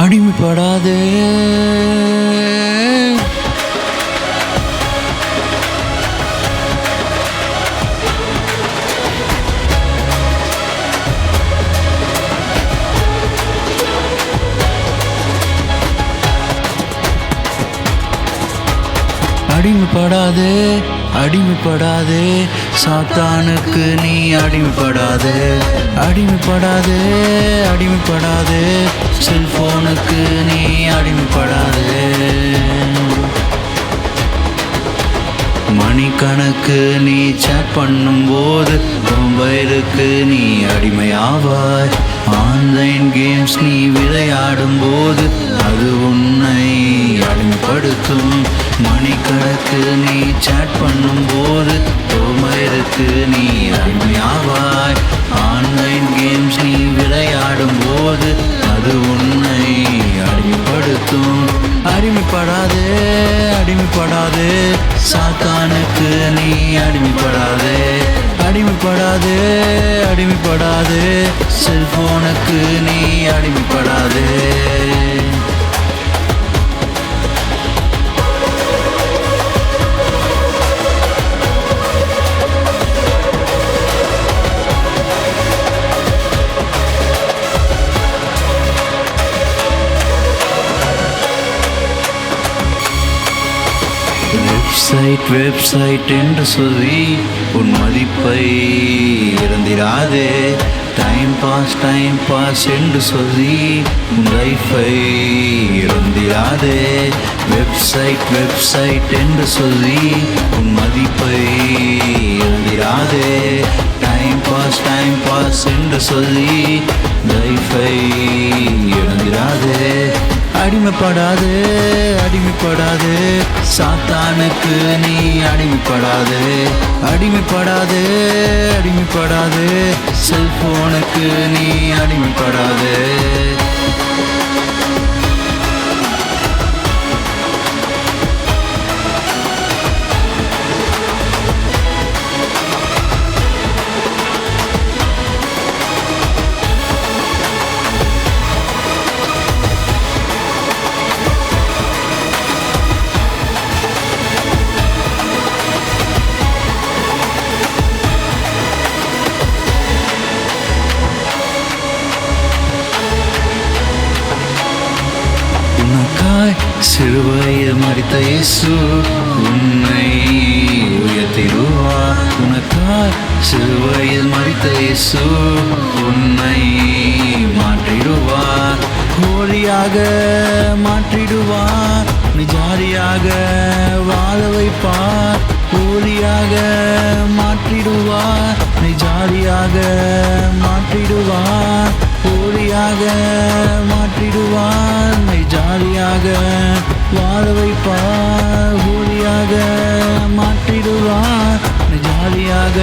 அடிமைப்படாதே. அடிமைப்படாதே, அடிமைப்படாதே, சாத்தானுக்கு நீ அடிமைப்படாதே. அடிமைப்படாதே, அடிமைப்படாதே, செல்போனுக்கு நீ அடிமைப்படாதே. மணிக்கணக்கு நீ சேட் பண்ணும்போது மொபைலுக்கு நீ அடிமையாவாய். ஆன்லைன் கேம்ஸ் நீ விளையாடும் போது அது உன்னை அடிமைப்படுத்தும். மணிக்கணக்கு நீ சேட் பண்ணும்போது மொபைலுக்கு நீ அடிமையாவாய். ஆன்லைன் கேம்ஸ் நீ விளையாடும் போது அது உன்னை அடிமைப்படுத்தும். அடிமைப்படாதே, அடிமைப்படாதே, சாத்தானுக்கு நீ அடிமைப்படாதே. அடிமைப்படாதே, அடிமைப்படாதே, செல்போனுக்கு நீ அடிமைப்படாதே. வெப்சைட் என்று சொல்லி உன் மதிப்பை இழந்திராதே. டைம் பாஸ் என்று சொல்லி உன் லைஃபை இழந்திராதே. வெப்சைட் என்று சொல்லி உன் மதிப்பை இழந்திராதே. டைம் பாஸ் என்று சொல்லி லைஃபை இழந்திராதே. அடிமைப்படாதே, அடிமைப்படாதே, சாத்தானுக்கு நீ அடிமைப்படாதே. அடிமைப்படாதே, அடிமைப்படாதே, செல்போனுக்கு நீ அடிமைப்படாதே. சிலுவையில் மரித்த இயேசு உன்னை உயர்த்திடுவார். உனக்காய் சிலுவையில் மரித்த இயேசு உன்னை மாற்றிடுவார். ஹோலியாக மாற்றிடுவார். நிஜாரியாக வாழ வைப்பார். ஹோலியாக மாற்றிடுவார். நிஜாரியாக மாற்றிடுவார். ஹோலியாக மாற்றிடுவார். நிஜாரியாக வாழ வைப்பார். ஹோலியாக மாற்றிடுவார். நிஜாரியாக